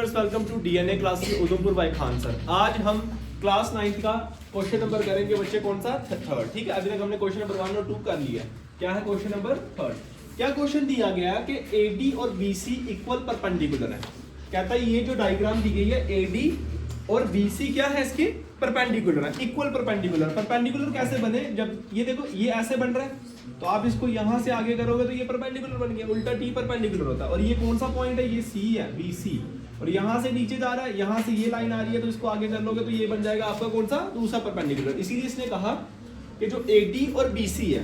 Viewers, welcome to DNA classes Udhampur by Khan sir. आज हम class 9th का क्वेश्चन नंबर करेंगे बच्चे, कौन सा? थर्ड। ठीक है, अभी तक हमने क्वेश्चन नंबर 1 और 2 कर लिया। क्या है क्वेश्चन नंबर थर्ड? क्या क्वेश्चन दिया गया कि एडी और बीसी इक्वल परपेंडिकुलर है। कहता है ये जो डायग्राम दी गई है एडी और बीसी क्या है, इसके परपेंडिकुलर है, इक्वल परपेंडिकुलर। परपेंडिकुलर कैसे बने? जब ये देखो ये ऐसे बन रहा है तो आप इसको यहां से आगे करोगे तो ये परपेंडिकुलर बन गया, उल्टा टी परपेंडिकुलर होता है। और ये कौन सा पॉइंट है? ये सी है, बीसी। और यहां से नीचे जा रहा है, यहां से ये लाइन आ रही है तो इसको आगे कर लोगे तो ये बन जाएगा आपका कौन सा? दूसरा परपेंडिकुलर। इसीलिए इसने कहा कि जो एडी और बीसी है,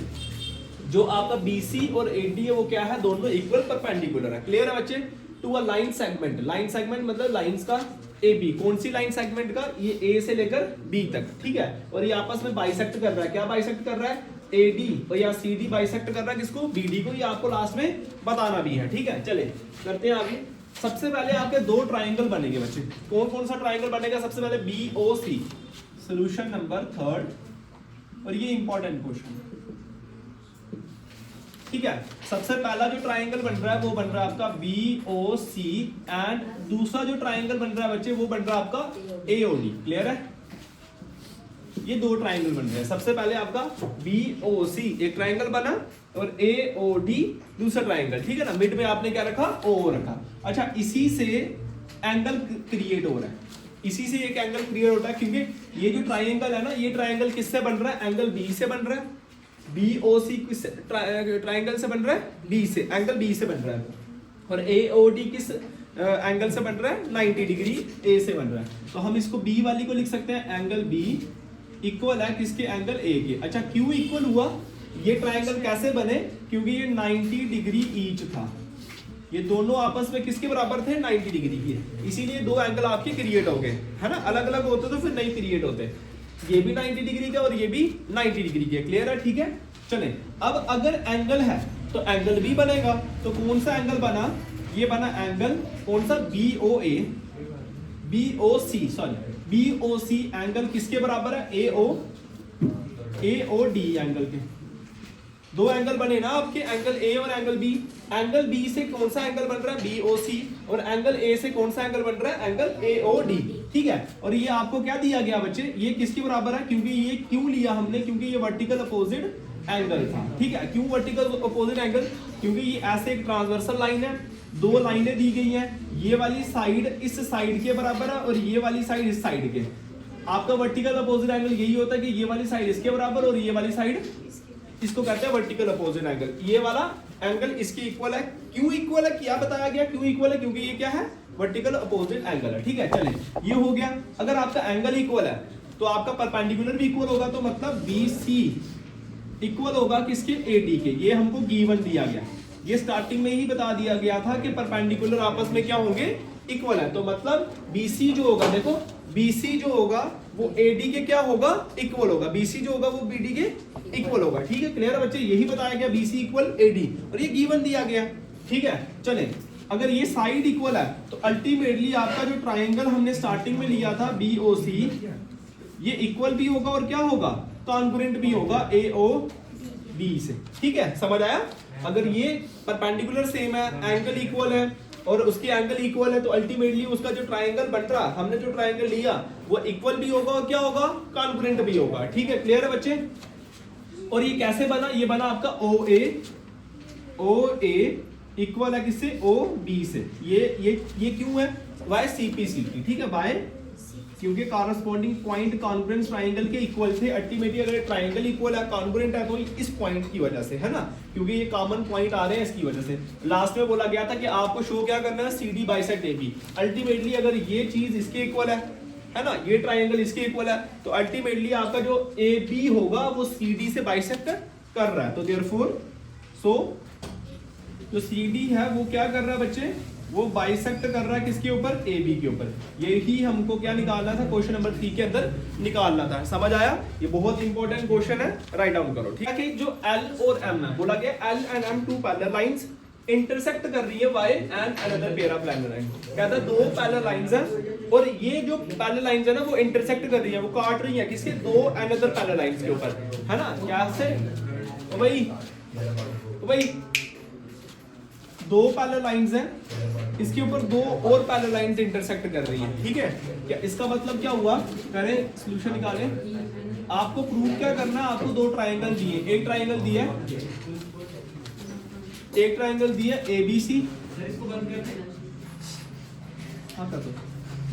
जो आपका बीसी और एडी है, वो क्या है? दोनों इक्वल परपेंडिकुलर है। क्लियर है बच्चे? To a line segment. Line segment मतलब लाइंस का ए बी। कौन सी लाइन सेगमेंट का? ये ए से लेकर बी तक। ठीक है, और ये आपस में बाइसेक्ट कर रहा है। क्या बाइसेक्ट कर रहा है? एडी और या सीडी बाइसेक्ट कर रहा है किसको? बीडी को। ये आपको लास्ट में बताना भी है। ठीक है, चले करते हैं आगे। सबसे पहले आपके दो ट्राइंगल बनेंगे बच्चे। कौन कौन सा ट्राइंगल बनेगा? सबसे पहले बी ओ सी। सोल्यूशन नंबर थर्ड, और ये इंपॉर्टेंट क्वेश्चन। ठीक है, सबसे पहला जो ट्राइंगल बन रहा है वो बन रहा है आपका बी ओ सी, एंड दूसरा जो ट्राइंगल बन रहा है बच्चे वो बन रहा है आपका ए ओ डी। क्लियर है? ये दो ट्राइंगल बन रहे हैं। सबसे पहले आपका बी ओ सी एक ट्राइंगल बना और ए ओ डी दूसरा ट्राइंगल। ठीक है ना, मिड में आपने क्या रखा? ओ रखा। अच्छा, इसी से एंगल क्रिएट हो रहा है, इसी से एक एंगल क्रिएट होता है, क्योंकि ये जो ट्राइंगल है ना, ये ट्राइंगल किससे बन रहा है? एंगल बी से बन रहा है। बी ओ सी किस ट्राइंगल से बन रहा है? बी से, एंगल बी से बन रहा है। और ए ओ डी किस एंगल से बन रहा है? 90 डिग्री ए से बन रहा है। तो हम इसको बी वाली को लिख सकते हैं एंगल बी इक्वल है किसके? एंगल ए के। अच्छा, क्यों इक्वल हुआ? ये ट्राइंगल कैसे बने? क्योंकि ये 90 डिग्री ईच था। ये दोनों आपस में किसके बराबर थे? 90 डिग्री के। इसीलिए दो एंगल आपके क्रिएट हो गए, है ना। अलग अलग होते तो फिर नहीं क्रिएट होते। ये भी 90 डिग्री का और ये भी 90 डिग्री के। क्लियर है? ठीक है, चले। अब अगर एंगल है तो एंगल भी बनेगा। तो कौन सा एंगल बना? ये बना एंगल कौन सा? B O A, B O C, sorry B O C angle किसके बराबर है? ए ओ डी एंगल के। दो एंगल बने ना आपके, एंगल ए और एंगल बी। एंगल बी से कौन सा एंगल बन रहा है? बी ओ सी। और एंगल ए से कौन सा एंगल बन रहा है? Angle A O D. ठीक है, और ये आपको क्या दिया गया बच्चे? ये किसके बराबर है? क्योंकि ये क्यों लिया हमने? क्योंकि ये वर्टिकल अपोजिट एंगल था। ठीक है, क्यों वर्टिकल अपोजिट एंगल? क्योंकि ये ऐसे एक ट्रांसवर्सल लाइन है, दो लाइनें दी गई हैं। ये वाली साइड इस साइड के बराबर है और ये वाली साइड इस साइड के। आपका वर्टिकल अपोजिट एंगल यही होता है कि ये वाली साइड इसके बराबर और ये वाली साइड, इसको कहते हैं वर्टिकल अपोजिट एंगल। ये वाला एंगल इसके इक्वल है। क्यों इक्वल है? क्या बताया गया क्यों इक्वल है? क्योंकि ये क्या है? वर्टिकल अपोजिट एंगल है। ठीक है, चले ये हो गया। अगर आपका एंगल इक्वल है तो आपका परपेंडिकुलर भी इक्वल होगा। तो मतलब बी सी इक्वल होगा किसके? ए डी के। ये हमको गिवन दिया गया, ये स्टार्टिंग में ही बता दिया गया था कि परपेंडिकुलर आपस में क्या होंगे? इक्वल है। तो मतलब BC जो होगा, देखो BC जो होगा वो AD के क्या होगा? इक्वल होगा। BC जो होगा वो BD के इक्वल होगा। ठीक है, क्लियर है बच्चे? यही बताया गया, BC इक्वल AD, और ये गिवन दिया गया। ठीक है, चले अगर ये साइड इक्वल है तो अल्टीमेटली आपका जो ट्राइंगल हमने स्टार्टिंग में लिया था BOC, ये इक्वल भी होगा और क्या होगा? कॉन्ग्रुएंट भी होगा AOB से। ठीक है, समझ आया? अगर ये परपेंडिकुलर सेम है, एंगल इक्वल है और उसके एंगल इक्वल है, तो अल्टीमेटली उसका जो ट्राइंगल बन रहा, हमने जो ट्राइंगल लिया वो इक्वल भी होगा और क्या होगा? कॉन्ग्रुएंट भी होगा। ठीक है, क्लियर है बच्चे? और ये कैसे बना? ये बना आपका OA इक्वल है किससे? OB से। ये क्यों है? Y CP। ठीक है, वाई क्योंकि कॉरेस्पॉन्डिंग पॉइंट कॉन्ग्रुएंट ट्राइंगल के इक्वल थे। अल्टीमेटली अगर ट्राइंगल इक्वल है, कॉन्ग्रुएंट है, तो इस पॉइंट की वजह से, है ना, क्योंकि ये कॉमन पॉइंट आ रहे हैं इसकी वजह से। लास्ट में बोला गया था कि आपको शो क्या करना है? CD bisect AB। अल्टीमेटली अगर ये चीज इसके इक्वल है ना, ये ट्राइंगल इसके इक्वल है, तो अल्टीमेटली आपका जो AB होगा वो CD से बाइसेक्ट कर रहा है। तो देयरफॉर जो CD है वो क्या कर रहा है बच्चे? वो बाइसेक्ट कर रहा है किसके ऊपर? AB के ऊपर। यही हमको क्या निकालना था? क्वेश्चन नंबर 3 के अंदर निकालना था। समझ आया? ये बहुत इंपॉर्टेंट क्वेश्चन है, राइट डाउन करो। ठीक है, कि जो L और M है, बोला गया L and M two parallel lines intersect कर रही है Y and another pair of parallel line. कहता है दो पैरेलल लाइंस हैं और ये जो पैरेलल लाइंस है ना वो इंटरसेक्ट कर रही है, वो काट रही है किसके? दो अनदर पैरेलल लाइंस के ऊपर, है ना। क्या से? तो भाई दो पैरेलल लाइंस हैं इसके ऊपर दो और पैरेलल लाइंस इंटरसेक्ट कर रही है, ठीक है। क्या इसका मतलब क्या हुआ, करें सोल्यूशन निकालें। आपको प्रूव क्या करना है, आपको दो ट्राइंगल दिए, एक ट्राइंगल दिया ABC, हाँ कर दो,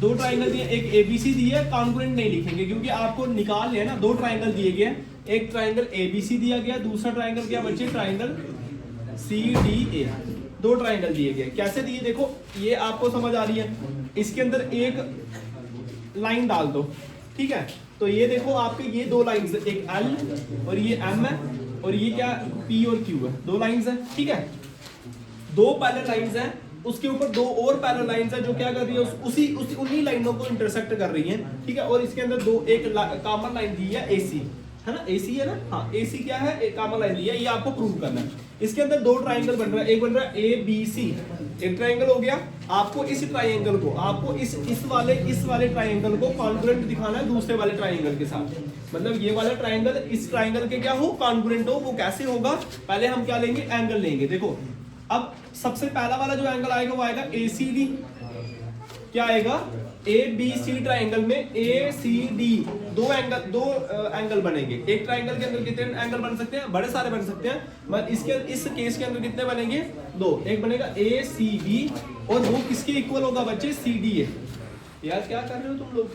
दो ट्राइंगल दिए, एक ABC दिया है, कॉन्ग्रुएंट नहीं लिखेंगे क्योंकि आपको निकाल है ना। दो ट्राइंगल दिए गए, एक ट्राइंगल ABC दिया गया, दूसरा ट्राइंगल क्या बच्चे, ट्राइंगल CDA। दो ट्राइंगल दिए गए, कैसे दिए देखो, ये आपको समझ आ रही है। इसके अंदर एक लाइन डाल दो, ठीक है। तो ये देखो आपके ये दो लाइंस, एक L और ये M है, और ये क्या P और Q है, दो लाइंस है, ठीक है। दो पैरेलल लाइंस हैं, उसके ऊपर दो और पैरेलल लाइंस हैं जो क्या कर रही है, उसी उन्हीं लाइनों को इंटरसेक्ट कर रही हैं, ठीक है। और इसके अंदर दो एक कॉमन लाइन दी है AC, है ना, AC है ना, हाँ AC क्या है, एक कॉमन लाइन दी है, ये आपको प्रूव करना है। इसके अंदर दो ट्राइंगल बन रहा है, एक बन रहा है ABC, एक ट्राइंगल हो गया। आपको इस ट्राइंगल को, आपको इस वाले ट्राइंगल को कॉन्ग्रुएंट दिखाना है दूसरे वाले ट्राइंगल के साथ। मतलब ये वाला ट्राइंगल इस ट्राइंगल के क्या हो, कॉन्ग्रुएंट हो। वो कैसे होगा, पहले हम क्या लेंगे, एंगल लेंगे। देखो अब सबसे पहला वाला जो एंगल आएगा वो आएगा ACD। क्या आएगा, ABC ट्राइंगल में ACD, दो एंगल बनेंगे। एक ट्राइंगल के अंदर कितने एंगल बन सकते हैं, बड़े सारे बन सकते हैं, मगर इस केस के अंदर कितने बनेंगे, दो। एक बनेगा ACB और वो किसके इक्वल होगा बच्चे, CDA। यार क्या कर रहे हो तुम लोग,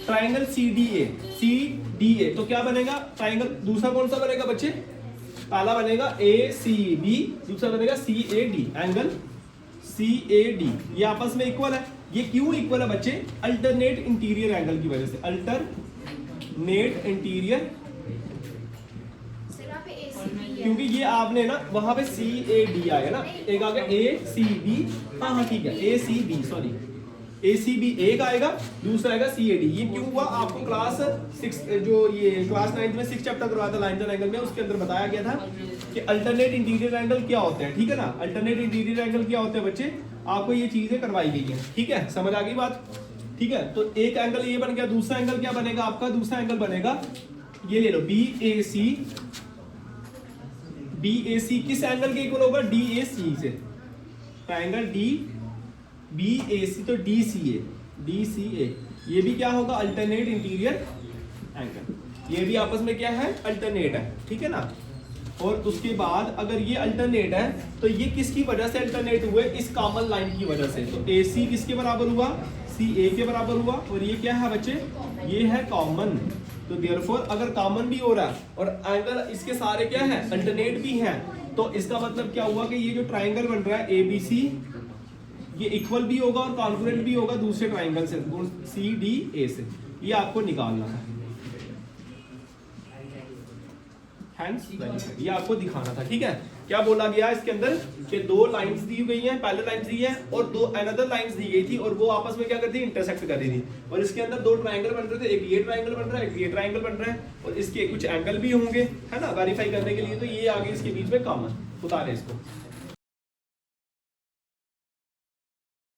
ट्राइंगल CDA तो क्या बनेगा, ट्राइंगल दूसरा कौन सा बनेगा बच्चे, पहला बनेगा ACB, दूसरा बनेगा CAD, एंगल CAD। ये आपस में इक्वल है। ये क्यों इक्वल है बच्चे, अल्टरनेट इंटीरियर एंगल की वजह से, अल्टरनेट इंटीरियर, क्योंकि ये आपने ना वहां पे CAD आया ना, एक आ गया ACB, हाँ ठीक है ACB, सॉरी ACB एक आएगा, दूसरा आएगा CAD। ये क्यों हुआ, आपको क्लास 6 जो ये क्लास 9 में 6 चैप्टर करवाया था लाइंस एंड एंगल में, उसके अंदर बताया गया था कि अल्टरनेट इंटीरियर एंगल क्या होते हैं, ठीक है ना। अल्टरनेट इंटीरियर एंगल क्या होते हैं बच्चे, आपको ये चीजें करवाई गई हैं, ठीक है, समझ आ गई बात, ठीक है। तो एक एंगल ये बन गया, दूसरा एंगल क्या बनेगा आपका, दूसरा एंगल बनेगा ये ले लो BAC किस एंगल के इक्वल होगा, DAC से, ट्राइंगल BAC तो DCA, ये भी क्या होगा, अल्टरनेट इंटीरियर एंगल। ये भी आपस में क्या है, अल्टरनेट है, ठीक है ना। और उसके बाद अगर ये अल्टरनेट है तो ये किसकी वजह से अल्टरनेट हुए, इस कॉमन लाइन की वजह से। तो AC किसके बराबर हुआ, CA के बराबर हुआ, और ये क्या है बच्चे, ये है कॉमन। तो देयरफॉर अगर कॉमन भी हो रहा है और एंगल इसके सारे क्या है, अल्टरनेट भी है, तो इसका मतलब क्या हुआ कि ये जो ट्राइंगल बन रहा है ABC, ये इक्वल भी होगा और कॉन्ग्रुएंट भी होगा दूसरे ट्राइंगल से, CDA से। ये आपको निकालना है, ये आपको दिखाना था, ठीक है। क्या बोला गया इसके अंदर कि दो लाइंस दी गई हैं, पहले लाइंस दी है और दो अनदर लाइंस दी गई थी, और वो आपस में क्या करती है, इंटरसेक्ट कर रही थी। और इसके अंदर दो ट्राइंगल बन रहे थे, एक ये ट्राइंगल बन रहा है, एक ये ट्राइंगल बन रहा है, और इसके कुछ एंगल भी होंगे, है ना, वेरीफाई करने के लिए। तो ये आगे इसके बीच में कॉमन उतारे इसको।